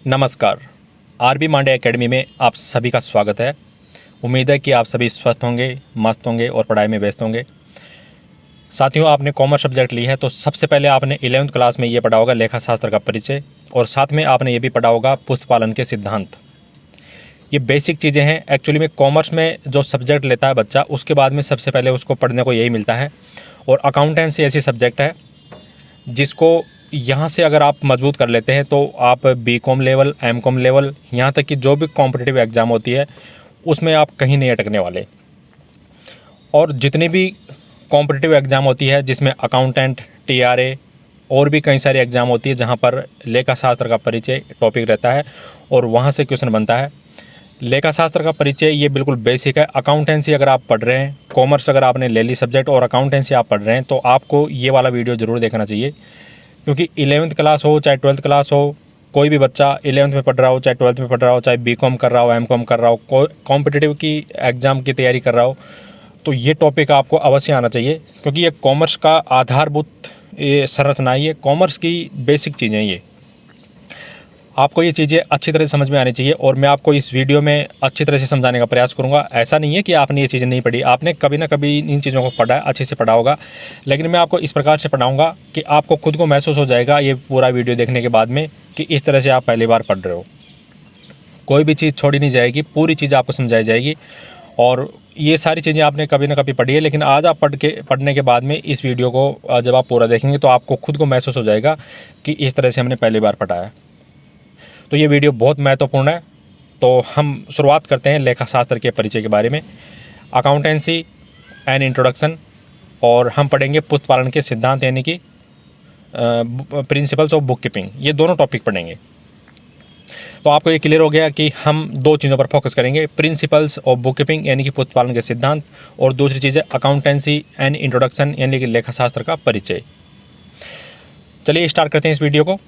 नमस्कार। RB Mande academy में आप सभी का स्वागत है। उम्मीद है कि आप सभी स्वस्थ होंगे, मस्त होंगे और पढ़ाई में व्यस्त होंगे। साथियों, आपने कॉमर्स सब्जेक्ट ली है तो सबसे पहले आपने 11वीं क्लास में ये पढ़ा होगा लेखा शास्त्र का परिचय, और साथ में आपने ये भी पढ़ा होगा पुष्प पालन के सिद्धांत। ये बेसिक चीज़ें हैं। एक्चुअली में कॉमर्स में जो सब्जेक्ट लेता है बच्चा, उसके बाद में सबसे पहले उसको पढ़ने को यही मिलता है। और अकाउंटेंसी ऐसी सब्जेक्ट है जिसको यहाँ से अगर आप मजबूत कर लेते हैं तो आप बीकॉम लेवल, एमकॉम लेवल, यहाँ तक कि जो भी कॉम्पिटिटिव एग्ज़ाम होती है उसमें आप कहीं नहीं अटकने वाले। और जितनी भी कॉम्पिटिटिव एग्ज़ाम होती है जिसमें अकाउंटेंट, टीआरए और भी कई सारी एग्ज़ाम होती है जहाँ पर लेखा शास्त्र का परिचय टॉपिक रहता है और वहाँ से क्वेश्चन बनता है। लेखा शास्त्र का परिचय ये बिल्कुल बेसिक है। अकाउंटेंसी अगर आप पढ़ रहे हैं, कॉमर्स अगर आपने ले ली सब्जेक्ट और अकाउंटेंसी आप पढ़ रहे हैं, तो आपको ये वाला वीडियो ज़रूर देखना चाहिए। क्योंकि 11वीं क्लास हो चाहे 12th क्लास हो, कोई भी बच्चा 11th में पढ़ रहा हो चाहे 12th में पढ़ रहा हो, चाहे बीकॉम कर रहा हो, एमकॉम कर रहा हो, कॉम्पिटिटिव की एग्ज़ाम की तैयारी कर रहा हो, तो ये टॉपिक आपको अवश्य आना चाहिए। क्योंकि ये कॉमर्स का आधारभूत ये संरचना है, ये कॉमर्स की बेसिक चीज़ें हैं। ये आपको ये चीज़ें अच्छी तरह से समझ में आनी चाहिए और मैं आपको इस वीडियो में अच्छी तरह से समझाने का प्रयास करूँगा। ऐसा नहीं है कि आपने ये चीज़ें नहीं पढ़ी, आपने कभी ना कभी इन चीज़ों को पढ़ा है, अच्छे से पढ़ा होगा, लेकिन मैं आपको इस प्रकार से पढ़ाऊँगा कि आपको खुद को महसूस हो जाएगा ये पूरा वीडियो देखने के बाद में कि इस तरह से आप पहली बार पढ़ रहे हो। कोई भी चीज़ छोड़ी नहीं जाएगी, पूरी चीज़ आपको समझाई जाएगी। और ये सारी चीज़ें आपने कभी ना कभी पढ़ी है, लेकिन आज आप पढ़ने के बाद में इस वीडियो को जब आप पूरा देखेंगे तो आपको खुद को महसूस हो जाएगा कि इस तरह से हमने पहली बार पढ़ा है। तो ये वीडियो बहुत महत्वपूर्ण है। तो हम शुरुआत करते हैं लेखा शास्त्र के परिचय के बारे में। अकाउंटेंसी एंड इंट्रोडक्शन, और हम पढ़ेंगे पुष्प पालन के सिद्धांत यानी कि प्रिंसिपल्स ऑफ बुक कीपिंग। ये दोनों टॉपिक पढ़ेंगे। तो आपको ये क्लियर हो गया कि हम दो चीज़ों पर फोकस करेंगे, प्रिंसिपल्स ऑफ बुक कीपिंग यानी कि पुष्प पालन के सिद्धांत, और दूसरी चीज़ है अकाउंटेंसी एंड इंट्रोडक्शन यानी कि लेखा शास्त्र का परिचय। चलिए स्टार्ट करते हैं इस वीडियो को।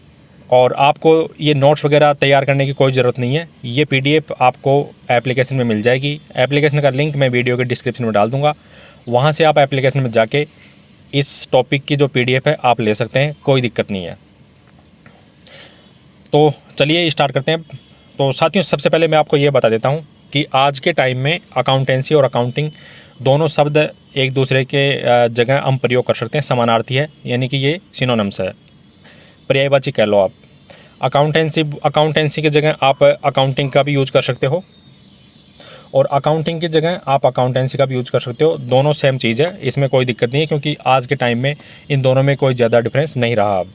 और आपको ये नोट्स वगैरह तैयार करने की कोई ज़रूरत नहीं है, ये पीडीएफ आपको एप्लीकेशन में मिल जाएगी। एप्लीकेशन का लिंक मैं वीडियो के डिस्क्रिप्शन में डाल दूंगा, वहाँ से आप एप्लीकेशन में जाके इस टॉपिक की जो पीडीएफ है आप ले सकते हैं, कोई दिक्कत नहीं है। तो चलिए स्टार्ट करते हैं। तो साथियों, सबसे पहले मैं आपको ये बता देता हूँ कि आज के टाइम में अकाउंटेंसी और अकाउंटिंग दोनों शब्द एक दूसरे के जगह हम प्रयोग कर सकते हैं, समानार्थी है, यानी कि ये सिनोनिम्स है, पर्यायवाची कह लो आप। अकाउंटेंसी की जगह आप अकाउंटिंग का भी यूज कर सकते हो और अकाउंटिंग की जगह आप अकाउंटेंसी का भी यूज कर सकते हो। दोनों सेम चीज़ है, इसमें कोई दिक्कत नहीं है, क्योंकि आज के टाइम में इन दोनों में कोई ज़्यादा डिफरेंस नहीं रहा अब।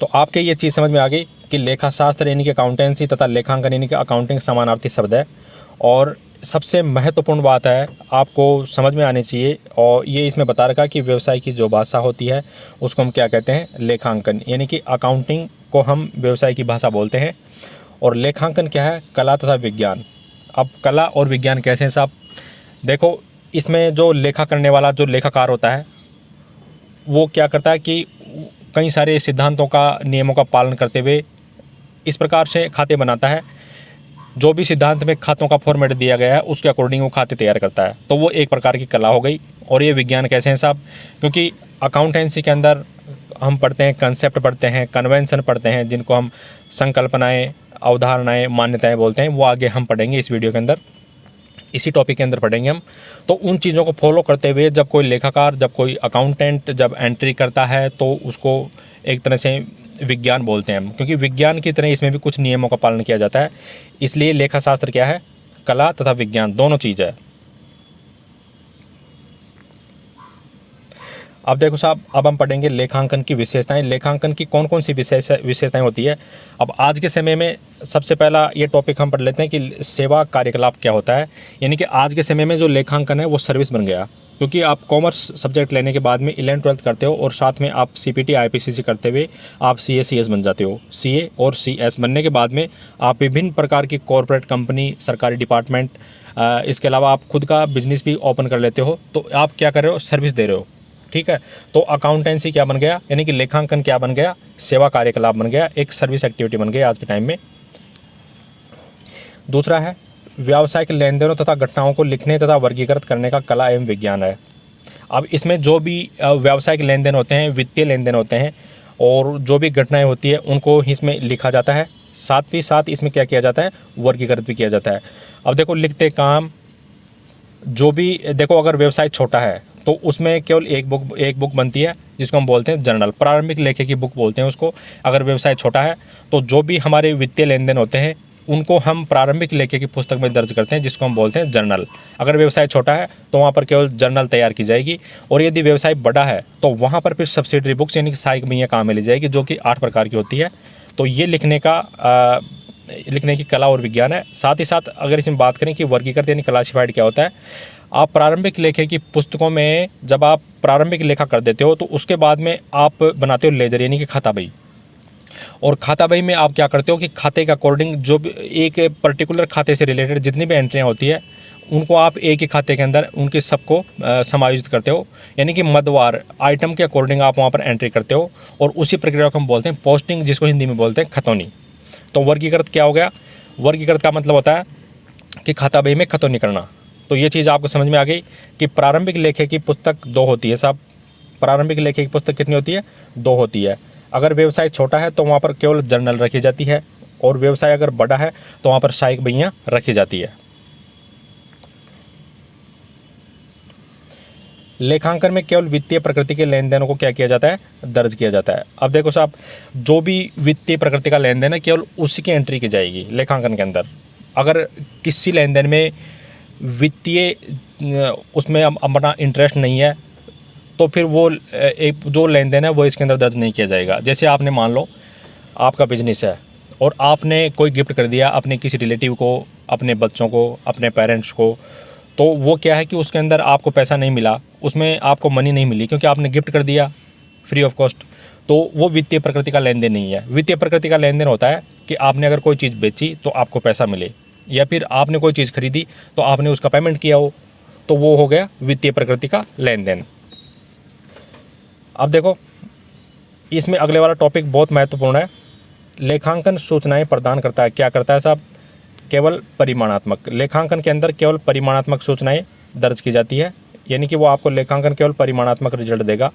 तो आपके ये चीज़ समझ में आ गई कि लेखा शास्त्र यानी कि अकाउंटेंसी तथा लेखांकन यानी कि अकाउंटिंग समानार्थी शब्द है। और सबसे महत्वपूर्ण बात है आपको समझ में आनी चाहिए, और ये इसमें बता रखा कि व्यवसाय की जो भाषा होती है उसको हम क्या कहते हैं, लेखांकन। यानी कि अकाउंटिंग को हम व्यवसाय की भाषा बोलते हैं और लेखांकन क्या है, कला तथा विज्ञान। अब कला और विज्ञान कैसे हैं साहब? देखो, इसमें जो लेखा करने वाला जो लेखाकार होता है वो क्या करता है कि कई सारे सिद्धांतों का, नियमों का पालन करते हुए इस प्रकार से खाते बनाता है। जो भी सिद्धांत में खातों का फॉर्मेट दिया गया है उसके अकॉर्डिंग वो खाते तैयार करता है। तो वो एक प्रकार की कला हो गई। और ये विज्ञान कैसे हैं साहब? क्योंकि अकाउंटेंसी के अंदर हम पढ़ते हैं, कंसेप्ट पढ़ते हैं, कन्वेंशन पढ़ते हैं, जिनको हम संकल्पनाएं, अवधारणाएं, मान्यताएं बोलते हैं, वो आगे हम पढ़ेंगे इस वीडियो के अंदर, इसी टॉपिक के अंदर पढ़ेंगे हम। तो उन चीज़ों को फॉलो करते हुए जब कोई लेखाकार, जब कोई अकाउंटेंट जब एंट्री करता है तो उसको एक तरह से विज्ञान बोलते हैं हम, क्योंकि विज्ञान की तरह इसमें भी कुछ नियमों का पालन किया जाता है। इसलिए लेखा शास्त्र क्या है, कला तथा विज्ञान दोनों चीज़ है। अब देखो साहब, अब हम पढ़ेंगे लेखांकन की विशेषताएं। लेखांकन की कौन कौन सी विशेषताएं होती है। अब आज के समय में सबसे पहला ये टॉपिक हम पढ़ लेते हैं कि सेवा कार्यकलाप क्या होता है। यानी कि आज के समय में जो लेखांकन है वो सर्विस बन गया, क्योंकि आप कॉमर्स सब्जेक्ट लेने के बाद में 11th-12th करते हो और साथ में आप सीपीटी आईपीसीसी करते हुए आप सीए सीएस बन जाते हो। सीए और सीएस बनने के बाद में आप विभिन्न प्रकार की कॉर्पोरेट कंपनी, सरकारी डिपार्टमेंट, इसके अलावा आप खुद का बिजनेस भी ओपन कर लेते हो। तो आप क्या कर रहे हो, सर्विस दे रहे हो। ठीक है, तो अकाउंटेंसी क्या बन गया, यानी कि लेखांकन क्या बन गया, सेवा कार्यकलाप बन गया, एक सर्विस एक्टिविटी बन गई आज के टाइम में। दूसरा है व्यावसायिक लेन देनों तथा घटनाओं को लिखने तथा वर्गीकृत करने का कला एवं विज्ञान है। अब इसमें जो भी व्यावसायिक लेन देन होते हैं, वित्तीय लेन देन होते हैं, और जो भी घटनाएं होती है उनको इसमें लिखा जाता है। साथ ही साथ इसमें क्या किया जाता है, वर्गीकृत भी किया जाता है। अब देखो लिखते काम, जो भी देखो अगर व्यवसाय छोटा है तो उसमें केवल एक बुक बनती है जिसको हम बोलते हैं जर्नल, प्रारंभिक लेखे की बुक बोलते हैं उसको। अगर व्यवसाय छोटा है तो जो भी हमारे वित्तीय लेन देन होते हैं उनको हम प्रारंभिक लेखे की पुस्तक में दर्ज करते हैं जिसको हम बोलते हैं जर्नल। अगर व्यवसाय छोटा है तो वहाँ पर केवल जर्नल तैयार की जाएगी, और यदि व्यवसाय बड़ा है तो वहाँ पर फिर सब्सिडरी बुक्स यानी कि सहायक बहियाँ काम में ली जाएगी, जो कि 8 प्रकार की होती है। तो ये लिखने की कला और विज्ञान है। साथ ही साथ अगर इसमें बात करें कि वर्गीकृत यानी क्लासिफाइड क्या होता है, आप प्रारंभिक लेखे की पुस्तकों में जब आप प्रारंभिक लेखा कर देते हो तो उसके बाद में आप बनाते हो लेजर यानी कि खाता बही। और खाता बही में आप क्या करते हो कि खाते के अकॉर्डिंग जो भी एक पर्टिकुलर खाते से रिलेटेड जितनी भी एंट्रियाँ होती है उनको आप एक ही खाते के अंदर उनके सबको समायोजित करते हो, यानी कि मदवार आइटम के अकॉर्डिंग आप वहाँ पर एंट्री करते हो। और उसी प्रक्रिया को हम बोलते हैं पोस्टिंग, जिसको हिंदी में बोलते हैं खतौनी। तो वर्गीकृत क्या हो गया, वर्गीकृत का मतलब होता है कि खाता बही में खतौनी करना। तो ये चीज़ आपको समझ में आ गई कि प्रारंभिक लेखे की पुस्तक 2 होती है साहब। प्रारंभिक लेखे की पुस्तक कितनी होती है, 2 होती है। अगर व्यवसाय छोटा है तो वहाँ पर केवल जर्नल रखी जाती है, और व्यवसाय अगर बड़ा है तो वहाँ पर सहायक बहियाँ रखी जाती है। लेखांकन में केवल वित्तीय प्रकृति के लेन देनों को क्या किया जाता है, दर्ज किया जाता है। अब देखो साहब, जो भी वित्तीय प्रकृति का लेन देन है केवल उसी की एंट्री की जाएगी लेखांकन के अंदर। अगर किसी लेन देन में वित्तीय उसमें अपना इंटरेस्ट नहीं है तो फिर वो एक जो लेन देन है वो इसके अंदर दर्ज नहीं किया जाएगा। जैसे आपने मान लो आपका बिजनेस है और आपने कोई गिफ्ट कर दिया अपने किसी रिलेटिव को, अपने बच्चों को, अपने पेरेंट्स को, तो वो क्या है कि उसके अंदर आपको पैसा नहीं मिला, उसमें आपको मनी नहीं मिली क्योंकि आपने गिफ्ट कर दिया फ्री ऑफ कॉस्ट। तो वो वित्तीय प्रकृति का लेन देन नहीं है। वित्तीय प्रकृति का लेन देन होता है कि आपने अगर कोई चीज़ बेची तो आपको पैसा मिले, या फिर आपने कोई चीज़ खरीदी तो आपने उसका पेमेंट किया हो, तो वो हो गया वित्तीय प्रकृति का लेन देन। अब देखो इसमें अगले वाला टॉपिक बहुत महत्वपूर्ण है। लेखांकन सूचनाएं प्रदान करता है। क्या करता है साहब, केवल परिमाणात्मक। लेखांकन के अंदर केवल परिमाणात्मक सूचनाएं दर्ज की जाती है, यानी कि वो आपको लेखांकन केवल परिमाणात्मक रिजल्ट देगा।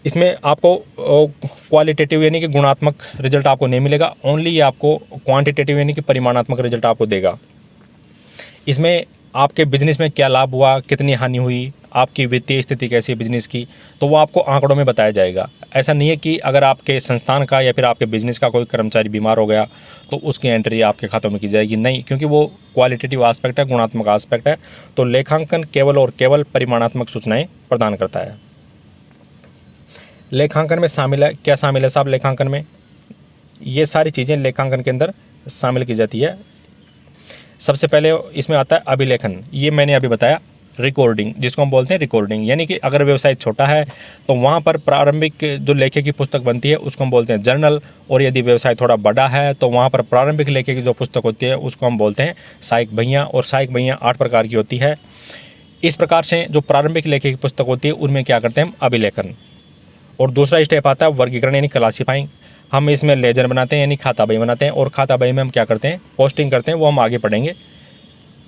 इसमें आपको क्वालिटेटिव यानी कि गुणात्मक रिजल्ट आपको नहीं मिलेगा, ओनली ये आपको क्वांटिटेटिव यानी कि परिमाणात्मक रिजल्ट आपको देगा। इसमें आपके बिजनेस में क्या लाभ हुआ, कितनी हानि हुई, आपकी वित्तीय स्थिति कैसी है बिजनेस की, तो वो आपको आंकड़ों में बताया जाएगा। ऐसा नहीं है कि अगर आपके संस्थान का या फिर आपके बिजनेस का कोई कर्मचारी बीमार हो गया तो उसकी एंट्री आपके खातों में की जाएगी, नहीं, क्योंकि वो क्वालिटेटिव आस्पेक्ट है, गुणात्मक आस्पेक्ट है। तो लेखांकन केवल और केवल परिमाणात्मक सूचनाएं प्रदान करता है। लेखांकन में शामिल है, क्या शामिल है साहब लेखांकन में, ये सारी चीज़ें लेखांकन के अंदर शामिल की जाती है। सबसे पहले इसमें आता है अभिलेखन, ये मैंने अभी बताया। रिकॉर्डिंग, जिसको हम बोलते हैं रिकॉर्डिंग, यानी कि अगर व्यवसाय छोटा है तो वहाँ पर प्रारंभिक जो लेखे की पुस्तक बनती है उसको हम बोलते हैं जर्नल, और यदि व्यवसाय थोड़ा बड़ा है तो वहाँ पर प्रारंभिक लेखे की जो पुस्तक होती है उसको हम बोलते हैं सहायक बहियाँ। और सहायक बहियाँ 8 प्रकार की होती है। इस प्रकार से जो प्रारंभिक लेखे की पुस्तक होती है उनमें क्या करते हैं हम, अभिलेखन। और दूसरा स्टेप आता है वर्गीकरण यानी क्लासीफाइंग। हम इसमें लेजर बनाते हैं यानी खाता बही बनाते हैं, और खाता बही में हम क्या करते हैं, पोस्टिंग करते हैं, वो हम आगे पढ़ेंगे।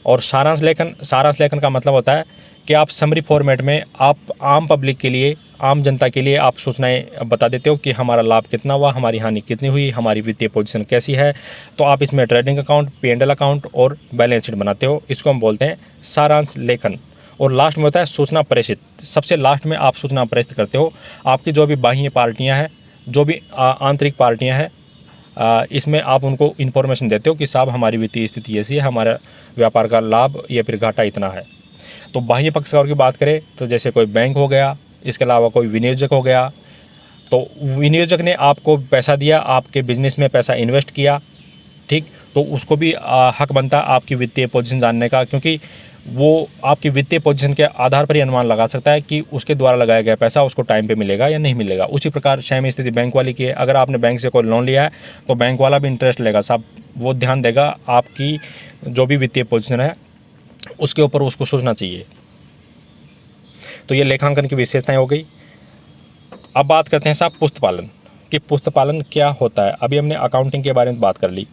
और सारांश लेखन, सारांश लेखन का मतलब होता है कि आप समरी फॉर्मेट में आप आम पब्लिक के लिए, आम जनता के लिए आप सूचनाएं बता देते हो कि हमारा लाभ कितना हुआ, हमारी हानि कितनी हुई, हमारी वित्तीय पोजीशन कैसी है। तो आप इसमें ट्रेडिंग अकाउंट, P&L अकाउंट और बैलेंस शीट बनाते हो, इसको हम बोलते हैं सारांश लेखन। और लास्ट में होता है सूचना प्रेषित, सबसे लास्ट में आप सूचना प्रेषित करते हो। आपकी जो भी बाह्य पार्टियाँ हैं, जो भी आंतरिक पार्टियाँ हैं, इसमें आप उनको इन्फॉर्मेशन देते हो कि साहब हमारी वित्तीय स्थिति ऐसी है, हमारा व्यापार का लाभ या फिर घाटा इतना है। तो बाह्य पक्षकार की बात करें तो जैसे कोई बैंक हो गया, इसके अलावा कोई विनियोजक हो गया, तो विनियोजक ने आपको पैसा दिया, आपके बिजनेस में पैसा इन्वेस्ट किया, ठीक, तो उसको भी हक बनता है आपकी वित्तीय पोजीशन जानने का, क्योंकि वो आपकी वित्तीय पोजीशन के आधार पर ही अनुमान लगा सकता है कि उसके द्वारा लगाया गया पैसा उसको टाइम पे मिलेगा या नहीं मिलेगा। उसी प्रकार सेम स्थिति बैंक वाली की है। अगर आपने बैंक से कोई लोन लिया है तो बैंक वाला भी इंटरेस्ट लेगा साहब, वो ध्यान देगा आपकी जो भी वित्तीय पोजीशन है उसके ऊपर उसको सोचना चाहिए। तो ये लेखांकन की विशेषताएं हो गई। अब बात करते हैं साहब पुस्तपालन, कि पुस्तपालन क्या होता है। अभी हमने अकाउंटिंग के बारे में बात कर ली।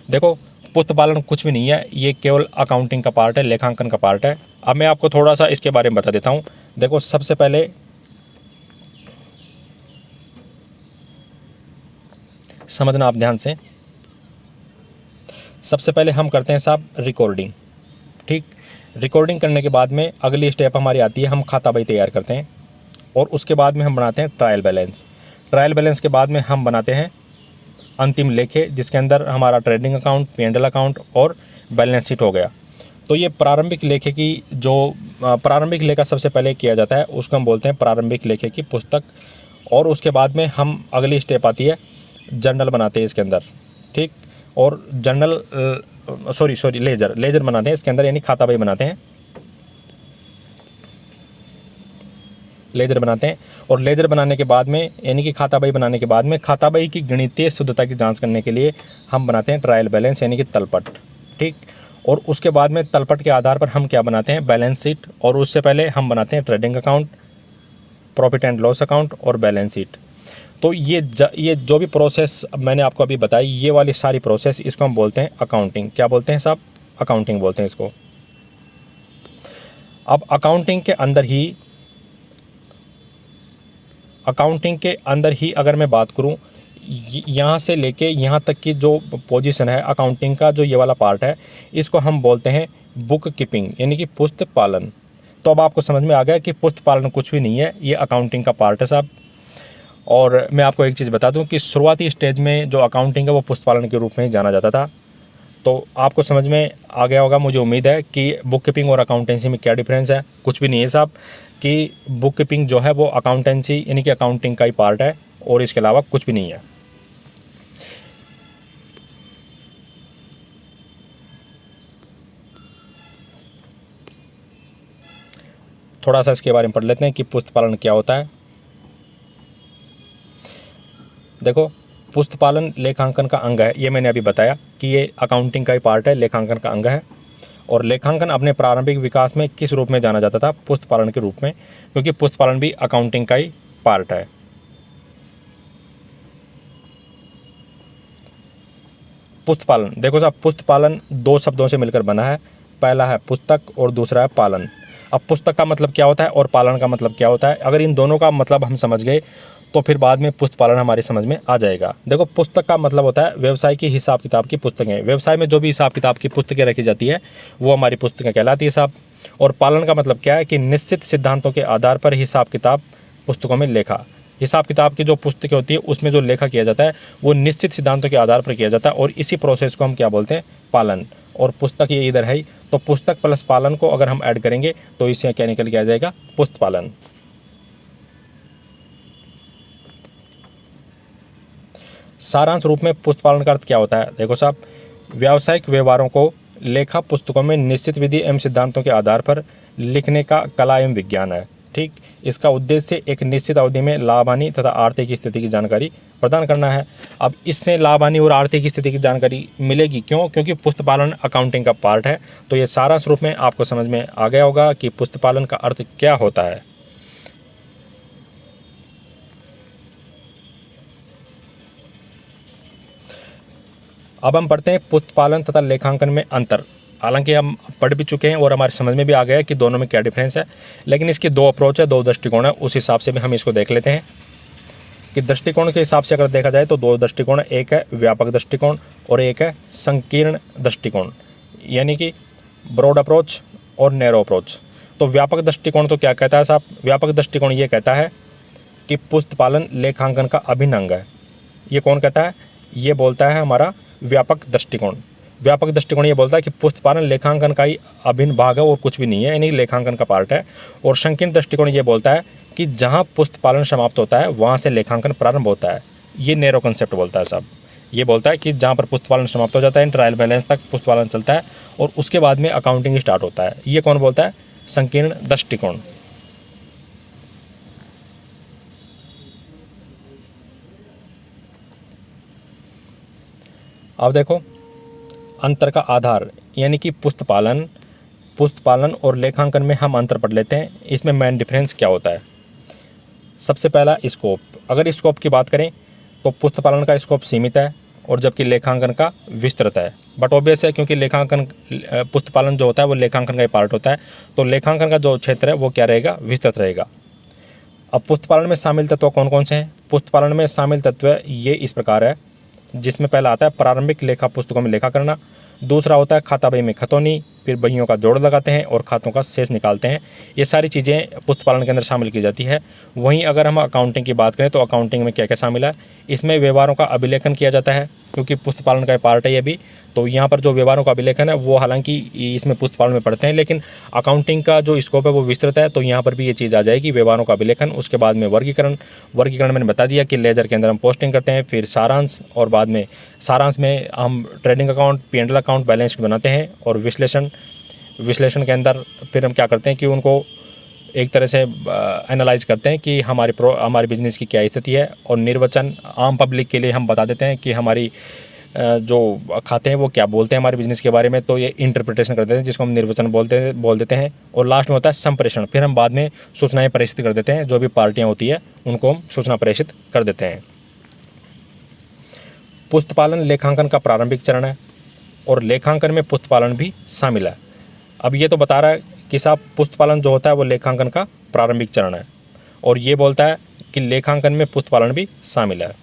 देखो पुस्तपालन कुछ भी नहीं है, ये केवल अकाउंटिंग का पार्ट है, लेखांकन का पार्ट है। अब मैं आपको थोड़ा सा इसके बारे में बता देता हूँ। देखो सबसे पहले समझना आप ध्यान से। सबसे पहले हम करते हैं साहब रिकॉर्डिंग। ठीक, रिकॉर्डिंग करने के बाद में अगली स्टेप हमारी आती है, हम खाता बही तैयार करते हैं और उसके बाद में हम बनाते हैं ट्रायल बैलेंस। ट्रायल बैलेंस के बाद में हम बनाते हैं अंतिम लेखे, जिसके अंदर हमारा ट्रेडिंग अकाउंट, P&L अकाउंट और बैलेंस शीट हो गया। तो ये प्रारंभिक लेखे की जो प्रारंभिक लेखा सबसे पहले किया जाता है उसको हम बोलते हैं प्रारंभिक लेखे की पुस्तक। और उसके बाद में हम अगली स्टेप आती है जर्नल बनाते हैं इसके अंदर। ठीक, और जर्नल लेजर बनाते हैं इसके अंदर, यानी खाता बही बनाते हैं, लेजर बनाते हैं। और लेजर बनाने के बाद में यानी कि खाता बही बनाने के बाद में खाता बही की गणितीय शुद्धता की जांच करने के लिए हम बनाते हैं ट्रायल बैलेंस यानी कि तलपट। ठीक, और उसके बाद में तलपट के आधार पर हम क्या बनाते हैं, बैलेंस शीट। और उससे पहले हम बनाते हैं trading account, profit and loss account और बैलेंस शीट। तो ये जो भी प्रोसेस मैंने आपको अभी बताई, ये वाली सारी प्रोसेस, इसको हम बोलते हैं अकाउंटिंग। क्या बोलते हैं साहब, अकाउंटिंग बोलते हैं इसको। अब अकाउंटिंग के अंदर ही अगर मैं बात करूं, यहाँ से लेके यहाँ तक की जो पोजीशन है अकाउंटिंग का, जो ये वाला पार्ट है, इसको हम बोलते हैं बुक कीपिंग यानी कि पुस्त पालन। तो अब आपको समझ में आ गया कि पुस्त पालन कुछ भी नहीं है, ये अकाउंटिंग का पार्ट है साहब। और मैं आपको एक चीज़ बता दूं कि शुरुआती स्टेज में जो अकाउंटिंग है वो पुस्त पालन के रूप में ही जाना जाता था। तो आपको समझ में आ गया होगा, मुझे उम्मीद है, कि बुक कीपिंग और अकाउंटेंसी में क्या डिफरेंस है। कुछ भी नहीं है साहब, कि बुक कीपिंग जो है वो अकाउंटेंसी यानी कि अकाउंटिंग का ही पार्ट है और इसके अलावा कुछ भी नहीं है। थोड़ा सा इसके बारे में पढ़ लेते हैं कि पुस्त पालन क्या होता है। देखो, पुस्त पालन लेखांकन का अंग है, ये मैंने अभी बताया कि ये अकाउंटिंग का ही पार्ट है, लेखांकन का अंग है। और लेखांकन अपने प्रारंभिक विकास में किस रूप में जाना जाता था, पुस्त पालन के रूप में, क्योंकि पुस्त पालन भी अकाउंटिंग का ही पार्ट है। पुस्त पालन, देखो साहब, पुस्त पालन दो शब्दों से मिलकर बना है, पहला है पुस्तक और दूसरा है पालन। अब पुस्तक का मतलब क्या होता है और पालन का मतलब क्या होता है, अगर इन दोनों का मतलब हम समझ गए तो फिर बाद में पुस्त पालन हमारी समझ में आ जाएगा। देखो, पुस्तक का मतलब होता है व्यवसाय की हिसाब किताब की पुस्तकें। व्यवसाय में जो भी हिसाब किताब की पुस्तकें रखी जाती है वो हमारी पुस्तकें कहलाती है साहब। और पालन का मतलब क्या है कि निश्चित सिद्धांतों के आधार पर हिसाब किताब पुस्तकों में लेखा। हिसाब किताब की जो पुस्तकें होती है उसमें जो लेखा किया जाता है वो निश्चित सिद्धांतों के आधार पर किया जाता है, और इसी प्रोसेस को हम क्या बोलते हैं, पालन। और पुस्तक ये इधर है, तो पुस्तक प्लस पालन को अगर हम ऐड करेंगे तो इससे क्या निकल के आ जाएगा, पुस्त पालन। सारांश रूप में पुस्त पालन का अर्थ क्या होता है, देखो साहब, व्यावसायिक व्यवहारों को लेखा पुस्तकों में निश्चित विधि एवं सिद्धांतों के आधार पर लिखने का कला एवं विज्ञान है। ठीक, इसका उद्देश्य एक निश्चित अवधि में लाभ हानि तथा आर्थिक स्थिति की जानकारी प्रदान करना है। अब इससे लाभ हानि और आर्थिक स्थिति की जानकारी मिलेगी, क्यों, क्योंकि पुस्त पालन अकाउंटिंग का पार्ट है। तो ये सारांश रूप में आपको समझ में आ गया होगा कि पुस्त पालन का अर्थ क्या होता है। अब हम पढ़ते हैं पुस्त पालन तथा लेखांकन में अंतर। हालांकि हम पढ़ भी चुके हैं और हमारे समझ में भी आ गया है कि दोनों में क्या डिफरेंस है, लेकिन इसकी दो अप्रोच है, दो दृष्टिकोण है। उस हिसाब से भी हम इसको देख लेते हैं कि दृष्टिकोण के हिसाब से अगर देखा जाए तो दो दृष्टिकोण, एक है व्यापक दृष्टिकोण और एक है संकीर्ण दृष्टिकोण, यानी कि ब्रॉड अप्रोच और नैरो अप्रोच। तो व्यापक दृष्टिकोण तो क्या कहता है साहब, व्यापक दृष्टिकोण ये कहता है कि पुस्त पालन लेखांकन का अभिन्न अंग है। ये कौन कहता है, ये बोलता है हमारा व्यापक दृष्टिकोण। व्यापक दृष्टिकोण ये बोलता है कि पुस्त पालन लेखांकन का ही अभिन्न भाग है और कुछ भी नहीं है, यानी लेखांकन का पार्ट है। और संकीर्ण दृष्टिकोण ये बोलता है कि जहाँ पुस्त पालन समाप्त होता है वहाँ से लेखांकन प्रारंभ होता है। ये नैरो कंसेप्ट बोलता है साहब। ये बोलता है कि जहाँ पर पुस्त पालन समाप्त हो जाता है, ट्रायल बैलेंस तक पुस्त पालन चलता है और उसके बाद में अकाउंटिंग स्टार्ट होता है। ये कौन बोलता है, संकीर्ण दृष्टिकोण। अब देखो, अंतर का आधार यानी कि पुस्त पालन और लेखांकन में हम अंतर पढ़ लेते हैं। इसमें मेन डिफरेंस क्या होता है। सबसे पहला स्कोप, अगर स्कोप की बात करें तो पुस्त पालन का स्कोप सीमित है और जबकि लेखांकन का विस्तृत है। बट ऑब्वियस है, क्योंकि लेखांकन पुस्त पालन जो होता है वो लेखांकन का ही पार्ट होता है, तो लेखांकन का जो क्षेत्र है वो क्या रहेगा, विस्तृत रहेगा। अब पुस्त पालन में शामिल तत्व कौन कौन से हैं, पुस्त पालन में शामिल तत्व ये इस प्रकार है जिसमें पहला आता है प्रारंभिक लेखा पुस्तकों में लेखा करना, दूसरा होता है खाता बही में खतौनी, फिर बहियों का जोड़ लगाते हैं और खातों का शेष निकालते हैं। ये सारी चीज़ें पुस्तपालन के अंदर शामिल की जाती है। वहीं अगर हम अकाउंटिंग की बात करें तो अकाउंटिंग में क्या क्या शामिल है, इसमें व्यवहारों का अभिलेखन किया जाता है, क्योंकि पुस्तपालन का पार्ट है ये भी। तो यहाँ पर जो व्यवहारों का अभिलेखन है वो हालांकि इसमें पुस्तपालन में पढ़ते हैं, लेकिन अकाउंटिंग का जो स्कोप है वो विस्तृत है। तो यहाँ पर भी ये चीज़ आ जाएगी, व्यवहारों का अभिलेखन, उसके बाद में वर्गीकरण मैंने बता दिया कि लेजर के अंदर हम पोस्टिंग करते हैं, फिर सारांश, और बाद में सारांश में हम trading account, P&L account, balance sheet बनाते हैं, और विश्लेषण के अंदर फिर हम क्या करते हैं कि उनको एक तरह से एनालाइज करते हैं कि हमारी बिजनेस की क्या स्थिति है, और निर्वचन आम पब्लिक के लिए हम बता देते हैं कि हमारी जो खाते हैं वो क्या बोलते हैं हमारे बिजनेस के बारे में। तो ये इंटरप्रिटेशन कर देते हैं, जिसको हम निर्वचन बोल देते हैं। और लास्ट में होता है संप्रेषण, फिर हम बाद में सूचनाएं प्रेषित कर देते हैं, जो भी पार्टियां होती है उनको हम सूचना प्रेषित कर देते हैं। पुस्तपालन लेखांकन का प्रारंभिक चरण है, और लेखांकन में पुस्तपालन भी शामिल है। अब ये तो बता रहा है कि साहब पुस्तपालन जो होता है वो लेखांकन का प्रारंभिक चरण है, और ये बोलता है कि लेखांकन में पुस्तपालन भी शामिल है।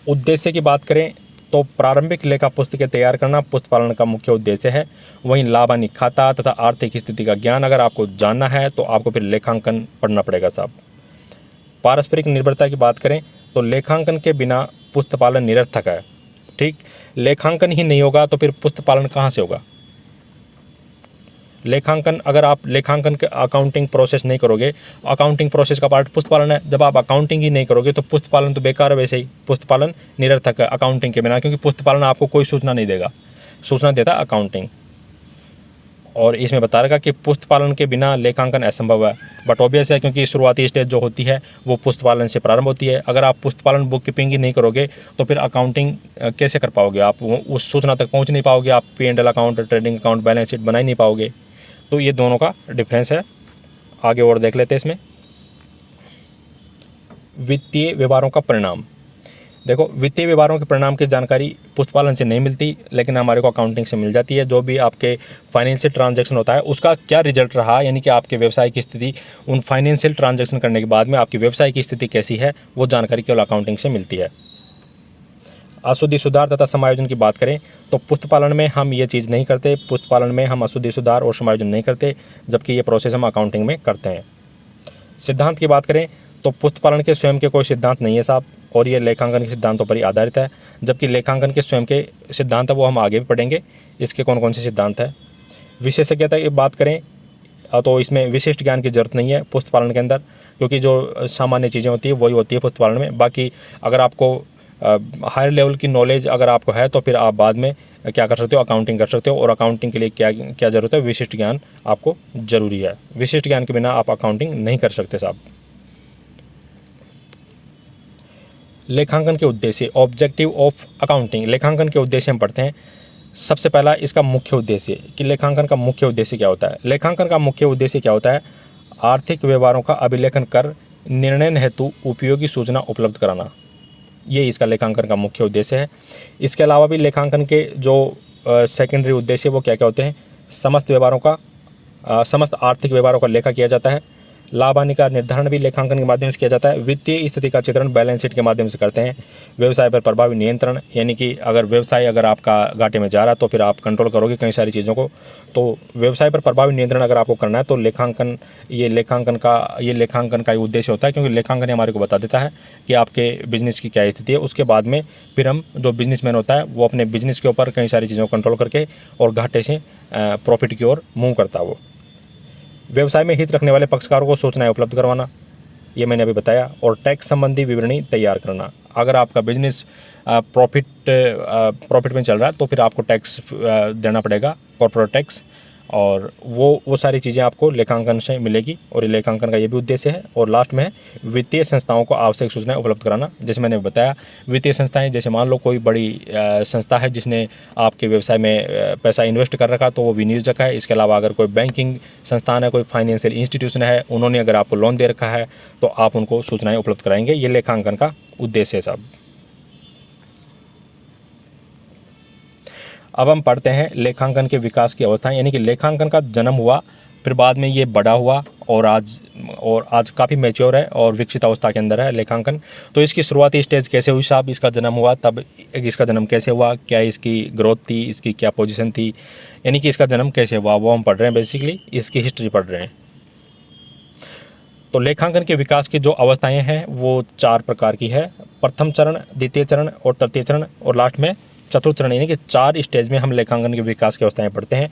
उद्देश्य की बात करें तो प्रारंभिक लेखा पुस्तकें तैयार करना पुस्तपालन का मुख्य उद्देश्य है। वहीं लाभ हानि खाता तथा आर्थिक स्थिति का ज्ञान अगर आपको जानना है तो आपको फिर लेखांकन पढ़ना पड़ेगा साहब। पारस्परिक निर्भरता की बात करें तो लेखांकन के बिना पुस्तपालन निरर्थक है। ठीक, लेखांकन ही नहीं होगा तो फिर पुस्तपालन कहाँ से होगा। लेखांकन, अगर आप लेखांकन के अकाउंटिंग प्रोसेस नहीं करोगे, अकाउंटिंग प्रोसेस का पार्ट पुस्तपालन है, जब आप अकाउंटिंग ही नहीं करोगे तो पुस्तपालन तो बेकार है, वैसे ही पुस्तपालन निरर्थक है अकाउंटिंग के बिना, क्योंकि पुस्तपालन आपको कोई सूचना नहीं देगा, सूचना देता अकाउंटिंग। और इसमें बता रहेगा कि पुस्तपालन के बिना लेखांकन असंभव है। बट ऑब्वियस है, क्योंकि शुरुआती स्टेज जो होती है वो पुस्तपालन से प्रारंभ होती है। अगर आप पुस्तपालन बुक कीपिंग ही नहीं करोगे तो फिर अकाउंटिंग कैसे कर पाओगे, आप उस सूचना तक पहुंच नहीं पाओगे, आप P&L account, trading account, balance sheet बना ही नहीं पाओगे। तो ये दोनों का डिफरेंस है। आगे और देख लेते हैं इसमें। वित्तीय व्यवहारों का परिणाम। देखो, वित्तीय व्यवहारों के परिणाम की जानकारी पुस्तपालन से नहीं मिलती, लेकिन हमारे को अकाउंटिंग से मिल जाती है। जो भी आपके फाइनेंशियल ट्रांजैक्शन होता है उसका क्या रिजल्ट रहा, यानी कि आपके व्यवसाय की स्थिति, उन फाइनेंशियल ट्रांजैक्शन करने के बाद में आपकी व्यवसाय की स्थिति कैसी है, वो जानकारी केवल अकाउंटिंग से मिलती है। अशुद्धि सुधार तथा समायोजन की बात करें तो पुस्तपालन में हम ये चीज़ नहीं करते, पुस्तपालन में हम अशुद्धि सुधार और समायोजन नहीं करते, जबकि ये प्रोसेस हम अकाउंटिंग में करते हैं। सिद्धांत की बात करें तो पुस्तपालन के स्वयं के कोई सिद्धांत नहीं है साहब, और ये लेखांकन के सिद्धांतों पर ही आधारित है, जबकि लेखांकन के स्वयं के सिद्धांत है वो हम आगे भी पढ़ेंगे, इसके कौन कौन से सिद्धांत है। विशेषज्ञता की बात करें तो इसमें विशिष्ट ज्ञान की जरूरत नहीं है पुस्तपालन के अंदर, क्योंकि जो सामान्य चीज़ें होती है वही होती है पुस्तपालन में। बाकी अगर आपको हायर लेवल की नॉलेज अगर आपको है तो फिर आप बाद में क्या कर सकते हो, अकाउंटिंग कर सकते हो। और अकाउंटिंग के लिए क्या क्या ज़रूरत है, विशिष्ट ज्ञान आपको ज़रूरी है। विशिष्ट ज्ञान के बिना आप अकाउंटिंग नहीं कर सकते साहब। लेखांकन के उद्देश्य, ऑब्जेक्टिव ऑफ अकाउंटिंग। लेखांकन के उद्देश्य हम पढ़ते हैं। सबसे पहला इसका मुख्य उद्देश्य कि लेखांकन का मुख्य उद्देश्य क्या होता है। लेखांकन का मुख्य उद्देश्य क्या होता है, आर्थिक व्यवहारों का अभिलेखन कर निर्णय हेतु उपयोगी सूचना उपलब्ध कराना, ये इसका लेखांकन का मुख्य उद्देश्य है। इसके अलावा भी लेखांकन के जो सेकेंडरी उद्देश्य वो क्या क्या होते हैं, समस्त आर्थिक व्यवहारों का लेखा किया जाता है। लाभ हानि का निर्धारण भी लेखांकन के माध्यम से किया जाता है। वित्तीय स्थिति का चित्रण बैलेंस शीट के माध्यम से करते हैं। व्यवसाय पर प्रभावी नियंत्रण, यानी कि अगर व्यवसाय अगर आपका घाटे में जा रहा है तो फिर आप कंट्रोल करोगे कई सारी चीज़ों को। तो व्यवसाय पर प्रभावी नियंत्रण अगर आपको करना है तो लेखांकन का उद्देश्य होता है, क्योंकि लेखांकन हमारे को बता देता है कि आपके बिजनेस की क्या स्थिति है। उसके बाद में फिर हम जो बिजनेसमैन होता है वो अपने बिजनेस के ऊपर कई सारी चीज़ों को कंट्रोल करके और घाटे से प्रॉफिट की ओर मूव करता है वो। व्यवसाय में हित रखने वाले पक्षकारों को सूचनाएं उपलब्ध करवाना, ये मैंने अभी बताया। और टैक्स संबंधी विवरणी तैयार करना। अगर आपका बिजनेस प्रॉफिट में चल रहा है तो फिर आपको टैक्स देना पड़ेगा, कॉर्पोरेट टैक्स, और वो सारी चीज़ें आपको लेखांकन से मिलेगी, और लेखांकन का ये भी उद्देश्य है। और लास्ट में है वित्तीय संस्थाओं को आवश्यक सूचनाएं उपलब्ध कराना। जैसे मैंने बताया, वित्तीय संस्थाएं, जैसे मान लो कोई बड़ी संस्था है जिसने आपके व्यवसाय में पैसा इन्वेस्ट कर रखा तो वो विनियोजक है। इसके अलावा अगर कोई बैंकिंग संस्थान है, कोई फाइनेंशियल इंस्टीट्यूशन है, उन्होंने अगर आपको लोन दे रखा है तो आप उनको सूचनाएँ उपलब्ध कराएंगे। ये लेखांकन का उद्देश्य है साहब। अब हम पढ़ते हैं लेखांकन के विकास की अवस्थाएं, यानी कि लेखांकन का जन्म हुआ फिर बाद में ये बड़ा हुआ और आज काफ़ी मैच्योर है और विकसित अवस्था के अंदर है लेखांकन। तो इसकी शुरुआती स्टेज कैसे हुई साहब, इसका जन्म हुआ तब, इसका जन्म कैसे हुआ, क्या इसकी ग्रोथ थी, इसकी क्या पोजीशन थी, यानी कि इसका जन्म कैसे हुआ वो हम पढ़ रहे हैं, बेसिकली इसकी हिस्ट्री पढ़ रहे हैं। तो लेखांकन के विकास की जो अवस्थाएं हैं वो 4 प्रकार की है। प्रथम चरण, द्वितीय चरण और तृतीय चरण और लास्ट में चतुर्थ चरण, यानी कि 4 स्टेज में हम लेखांकन के विकास की अवस्थाएं पढ़ते हैं।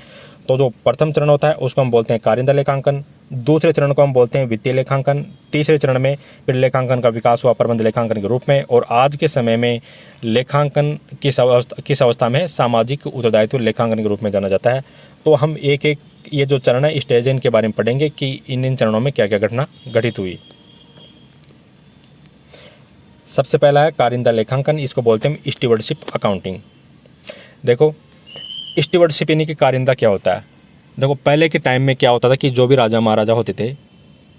तो जो प्रथम चरण होता है उसको हम बोलते हैं कारिंदा लेखांकन, दूसरे चरण को हम बोलते हैं वित्तीय लेखांकन, तीसरे चरण में फिर लेखांकन का विकास हुआ प्रबंध लेखांकन के रूप में, और आज के समय में लेखांकन किस अवस्था में सामाजिक उत्तरदायित्व लेखांकन के रूप में जाना जाता है। तो हम एक एक ये जो चरण है, स्टेज है, इनके बारे में पढ़ेंगे कि इन चरणों में क्या क्या घटना घटित हुई। सबसे पहला है कारिंदा लेखांकन, इसको बोलते हैं स्टीवर्डशिप अकाउंटिंग। देखो स्टीवर्डशिप यानी कि कारिंदा क्या होता है। देखो पहले के टाइम में क्या होता था कि जो भी राजा महाराजा होते थे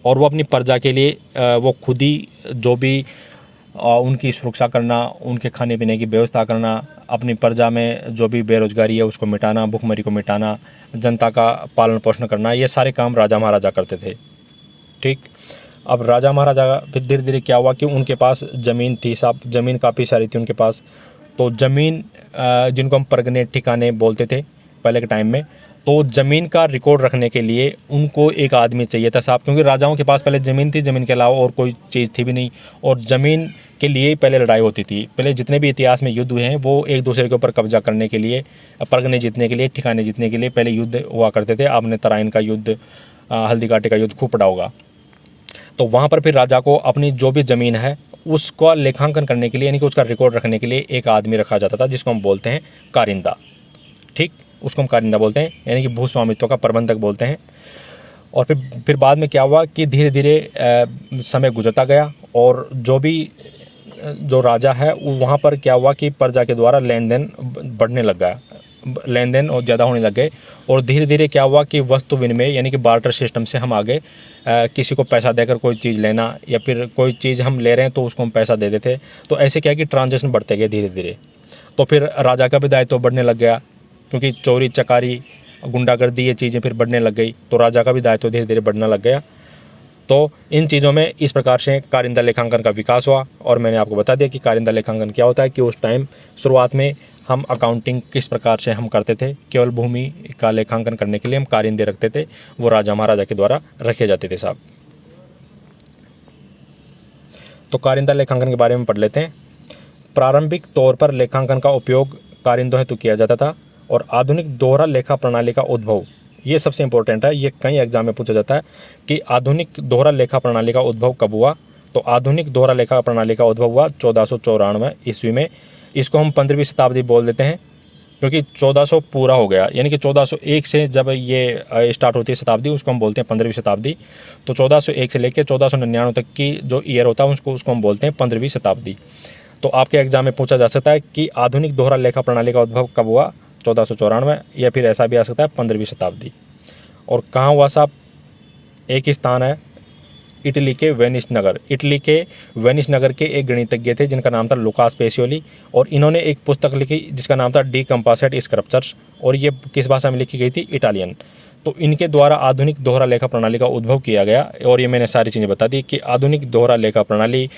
और वो अपनी प्रजा के लिए वो खुद ही जो भी उनकी सुरक्षा करना, उनके खाने पीने की व्यवस्था करना, अपनी प्रजा में जो भी बेरोजगारी है उसको मिटाना, भुखमरी को मिटाना, जनता का पालन पोषण करना, ये सारे काम राजा महाराजा करते थे। ठीक, अब राजा महाराजा फिर धीरे धीरे क्या हुआ कि उनके पास ज़मीन थी साहब, ज़मीन काफ़ी सारी थी उनके पास। तो ज़मीन जिनको हम परगने ठिकाने बोलते थे पहले के टाइम में, तो ज़मीन का रिकॉर्ड रखने के लिए उनको एक आदमी चाहिए था साहब, क्योंकि राजाओं के पास पहले ज़मीन थी, ज़मीन के अलावा और कोई चीज़ थी भी नहीं, और ज़मीन के लिए पहले लड़ाई होती थी। पहले जितने भी इतिहास में युद्ध हुए हैं वो एक दूसरे के ऊपर कब्जा करने के लिए, परगने जीतने के लिए, ठिकाने जीतने के लिए पहले युद्ध हुआ करते थे। आपने तराइन का युद्ध, हल्दीघाटी का युद्ध खूब पढ़ा होगा। तो वहाँ पर फिर राजा को अपनी जो भी ज़मीन है उसका लेखांकन करने के लिए, यानी कि उसका रिकॉर्ड रखने के लिए एक आदमी रखा जाता था जिसको हम बोलते हैं कारिंदा। ठीक, उसको हम कारिंदा बोलते हैं, यानी कि भू स्वामित्व का प्रबंधक बोलते हैं। और फिर बाद में क्या हुआ कि धीरे धीरे समय गुजरता गया और जो राजा है वहाँ पर क्या हुआ कि प्रजा के द्वारा लेन देन बढ़ने लग गया, लेन देन और ज़्यादा होने लग गए। और धीरे धीरे क्या हुआ कि वस्तु विनिमय यानी कि बार्टर सिस्टम से हम आगे किसी को पैसा देकर कोई चीज़ लेना, या फिर कोई चीज़ हम ले रहे हैं तो उसको हम पैसा दे देते। तो ऐसे क्या कि ट्रांजेक्शन बढ़ते गए धीरे धीरे। तो फिर राजा का भी दायित्व बढ़ने लग गया, क्योंकि चोरी चकारी गुंडागर्दी ये चीज़ें फिर बढ़ने लग गई, तो राजा का भी दायित्व धीरे धीरे बढ़ने लग गया। तो इन चीज़ों में इस प्रकार से कारिंदा लेखांकन का विकास हुआ। और मैंने आपको बता दिया कि कारिंदा लेखांकन क्या होता है, कि उस टाइम शुरुआत में हम अकाउंटिंग किस प्रकार से हम करते थे। केवल भूमि का लेखांकन करने के लिए हम कारिंदे रखते थे, वो राजा महाराजा के द्वारा रखे जाते थे साहब। तो कारिंदा लेखांकन के बारे में पढ़ लेते हैं। प्रारंभिक तौर पर लेखांकन का उपयोग कारिंदों हेतु किया जाता था, और आधुनिक दोहरा लेखा प्रणाली का उद्भव, ये सबसे इंपॉर्टेंट है, ये कई एग्जाम में पूछा जाता है कि आधुनिक दोहरा लेखा प्रणाली का उद्भव कब हुआ। तो आधुनिक दोहरा लेखा प्रणाली का उद्भव हुआ 1494 ईस्वी में। इसको हम 15वीं शताब्दी बोल देते हैं, क्योंकि 1400 पूरा हो गया, यानी कि 1401 से जब ये स्टार्ट होती है शताब्दी, उसको हम बोलते हैं 15वीं शताब्दी। तो 1401 से लेकर 1499 तक की जो ईयर होता है उसको हम बोलते हैं 15वीं शताब्दी। तो आपके एग्जाम में पूछा जा सकता है कि आधुनिक दोहरा लेखा प्रणाली का उद्भव कब हुआ, 1494, या फिर ऐसा भी आ सकता है 15वीं शताब्दी। और कहाँ हुआ साहब, एक ही स्थान है, इटली के वेनिस नगर। इटली के वेनिस नगर के एक गणितज्ञ थे जिनका नाम था लुकास पेसियोली, और इन्होंने एक पुस्तक लिखी जिसका नाम था डी कंपासेट स्क्रप्चर्स, और ये किस भाषा में लिखी गई थी, इटालियन। तो इनके द्वारा आधुनिक दोहरा लेखा प्रणाली का उद्भव किया गया। और ये मैंने सारी चीज़ें बता दी कि आधुनिक दोहरा लेखा प्रणाली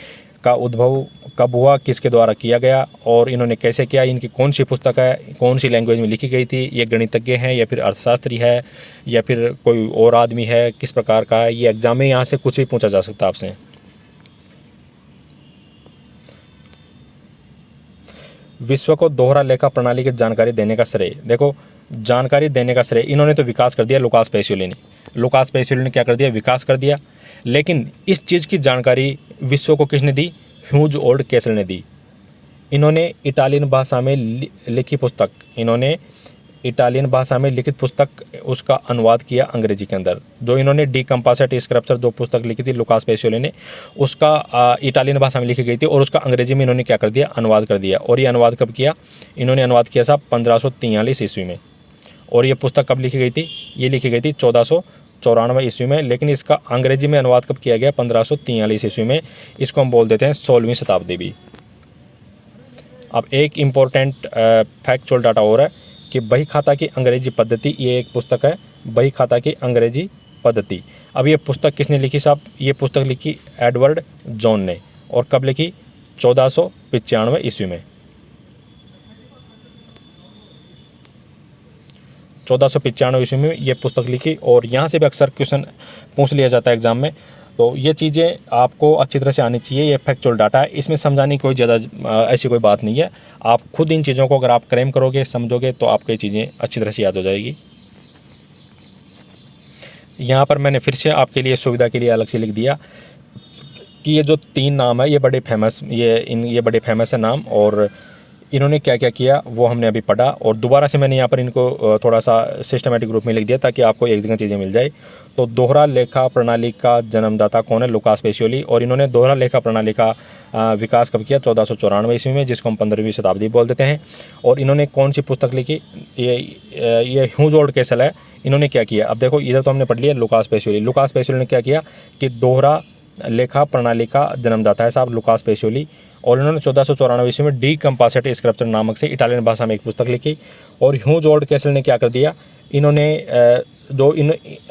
का उद्भव कब हुआ, किसके द्वारा किया गया, और इन्होंने कैसे किया, इनकी कौन सी पुस्तक है, कौन सी लैंग्वेज में लिखी गई थी, ये गणितज्ञ हैं या फिर अर्थशास्त्री है या फिर कोई और आदमी है, किस प्रकार का है। ये एग्जाम में यहाँ से कुछ भी पूछा जा सकता है आपसे। विश्व को दोहरा लेखा प्रणाली की जानकारी देने का श्रेय, देखो जानकारी देने का श्रेय इन्होंने तो विकास कर दिया, लुकास पेसियोली ने। लुकास पेसियोली ने क्या कर दिया, विकास कर दिया। लेकिन इस चीज़ की जानकारी विश्व को किसने दी, ह्यूज ओल्ड कैसल ने दी। इन्होंने इटालियन भाषा में लिखी पुस्तक, इन्होंने इटालियन भाषा में लिखित पुस्तक, उसका अनुवाद किया अंग्रेजी के अंदर। जो इन्होंने डी कंपासेट स्क्रप्चर जो पुस्तक लिखी थी लुकास पेसियोली ने, उसका इटालियन भाषा में लिखी गई थी, और उसका अंग्रेजी में इन्होंने क्या कर दिया, अनुवाद कर दिया। और ये अनुवाद कब किया, इन्होंने अनुवाद किया साहब 1543 ईस्वी में। और ये पुस्तक कब लिखी गई थी, ये लिखी गई थी 1494 ईस्वी में। लेकिन इसका अंग्रेजी में अनुवाद कब किया गया, 1543 ईस्वी में। इसको हम बोल देते हैं 16वीं शताब्दी भी। अब एक इम्पोर्टेंट फैक्चुअल डाटा और है कि बही खाता की अंग्रेजी पद्धति, ये एक पुस्तक है, बही खाता की अंग्रेजी पद्धति। अब ये पुस्तक किसने लिखी साहब? ये पुस्तक लिखी एडवर्ड जॉन ने। और कब लिखी? 1495 ईस्वी में। 1495 ईस्वी में ये पुस्तक लिखी। और यहाँ से भी अक्सर क्वेश्चन पूछ लिया जाता है एग्जाम में, तो ये चीज़ें आपको अच्छी तरह से आनी चाहिए। ये फैक्चुअल डाटा है, इसमें समझाने की कोई ज़्यादा ऐसी कोई बात नहीं है। आप खुद इन चीज़ों को अगर आप क्लेम करोगे, समझोगे, तो आपको ये चीज़ें अच्छी तरह से याद हो जाएगी। यहाँ पर मैंने फिर से आपके लिए सुविधा के लिए अलग से लिख दिया कि ये जो 3 नाम है ये बड़े फेमस ये बड़े फेमस है नाम, और इन्होंने क्या क्या किया वो हमने अभी पढ़ा। और दोबारा से मैंने यहाँ पर इनको थोड़ा सा सिस्टमेटिक रूप में लिख दिया ताकि आपको एक जगह चीज़ें मिल जाए। तो दोहरा लेखा प्रणाली का जन्मदाता कौन है? Lucas Pacioli. और इन्होंने दोहरा लेखा प्रणाली का विकास कब किया? 1494 ईस्वी में, जिसको हम 15वीं शताब्दी बोल देते हैं। और इन्होंने कौन सी पुस्तक लिखी? ये ह्यूज ओल्ड केसल है। इन्होंने क्या किया? अब देखो, इधर तो हमने पढ़ लिया लुकास पेसियोली। लुकास पेसियोली ने क्या किया कि दोहरा लेखा प्रणाली का जन्मदाता है साहब लुकास पेसियोली। और इन्होंने 1494 ईस्वी में डी कंपासेट स्क्रप्चर नामक से इटालियन भाषा में एक पुस्तक लिखी। और ह्यूज ओल्ड केसल ने क्या कर दिया? इन्होंने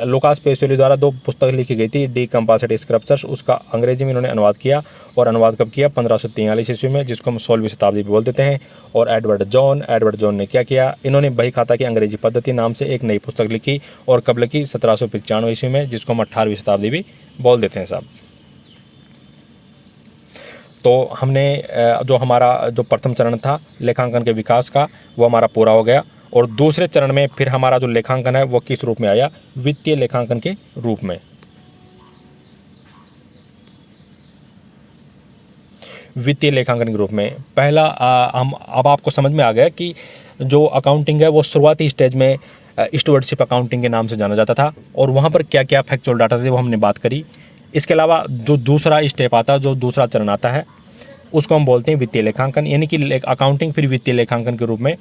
लुकास पेसियोली द्वारा 2 पुस्तक लिखी गई थी, डी कंपासेट स्क्रप्चर्स, उसका अंग्रेजी में इन्होंने अनुवाद किया। और अनुवाद कब किया? 1543 ईस्वी में, जिसको हम 16वीं शताब्दी बोल देते हैं। और एडवर्ड जॉन ने क्या किया? इन्होंने बही खाता की अंग्रेजी पद्धति नाम से एक नई पुस्तक लिखी। और कब लिखी? 1795 ईस्वी में, जिसको हम 18वीं शताब्दी भी बोल देते हैं साहब। तो हमने जो हमारा जो प्रथम चरण था लेखांकन के विकास का, वो हमारा पूरा हो गया। और दूसरे चरण में फिर हमारा जो लेखांकन है वो किस रूप में आया? वित्तीय लेखांकन के रूप में। वित्तीय लेखांकन के रूप में पहला हम अब आपको समझ में आ गया कि जो अकाउंटिंग है वो शुरुआती स्टेज में स्टुअर्डशिप अकाउंटिंग के नाम से जाना जाता था। और वहाँ पर क्या क्या फैक्चुअल डाटा थे वो हमने बात करी। इसके अलावा जो दूसरा स्टेप आता है, जो दूसरा चरण आता है, उसको हम बोलते हैं वित्तीय लेखांकन, यानी कि अकाउंटिंग फिर वित्तीय लेखांकन के रूप में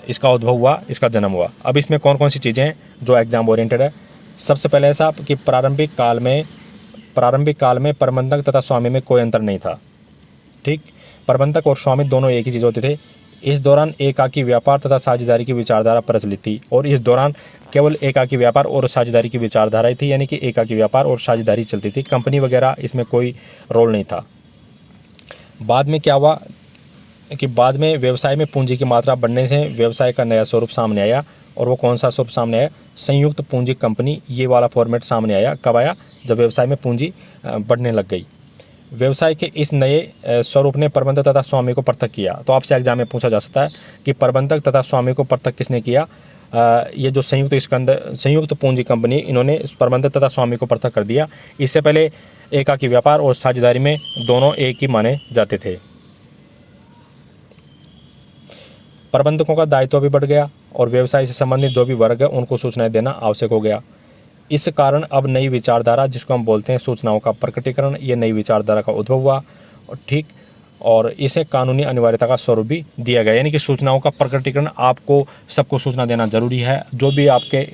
इसका उद्भव हुआ, इसका जन्म हुआ। अब इसमें कौन कौन सी चीज़ें हैं जो एग्जाम ओरिएंटेड है? सबसे पहले ऐसा कि प्रारंभिक काल में प्रबंधक तथा स्वामी में कोई अंतर नहीं था। ठीक, प्रबंधक और स्वामी दोनों एक ही चीज़ होते थे। इस दौरान एकाकी व्यापार तथा साझेदारी की विचारधारा प्रचलित थी। और इस दौरान केवल एकाकी व्यापार और साझेदारी की विचारधारा थी, यानी कि एकाकी व्यापार और साझेदारी चलती थी, कंपनी वगैरह इसमें कोई रोल नहीं था। बाद में क्या हुआ कि बाद में व्यवसाय में पूंजी की मात्रा बढ़ने से व्यवसाय का नया स्वरूप सामने आया। और वो कौन सा स्वरूप सामने आया? संयुक्त पूंजी कंपनी, ये वाला फॉर्मेट सामने आया। कब आया? जब व्यवसाय में पूंजी बढ़ने लग गई। व्यवसाय के इस नए स्वरूप ने प्रबंधक तथा स्वामी को पृथक किया। तो आपसे एग्जाम में पूछा जा सकता है कि प्रबंधक तथा स्वामी को पृथक किसने किया? ये जो संयुक्त पूंजी कंपनी, इन्होंने प्रबंधक तथा स्वामी को पृथक कर दिया। इससे पहले एकाकी व्यापार और साझेदारी में दोनों एक ही माने जाते थे। प्रबंधकों का दायित्व भी बढ़ गया और व्यवसाय से संबंधित जो भी वर्ग है उनको सूचनाएं देना आवश्यक हो गया। इस कारण अब नई विचारधारा, जिसको हम बोलते हैं सूचनाओं का प्रकटीकरण, ये नई विचारधारा का उद्भव हुआ। और ठीक, और इसे कानूनी अनिवार्यता का स्वरूप भी दिया गया, यानी कि सूचनाओं का प्रकटीकरण आपको सबको सूचना देना जरूरी है। जो भी आपके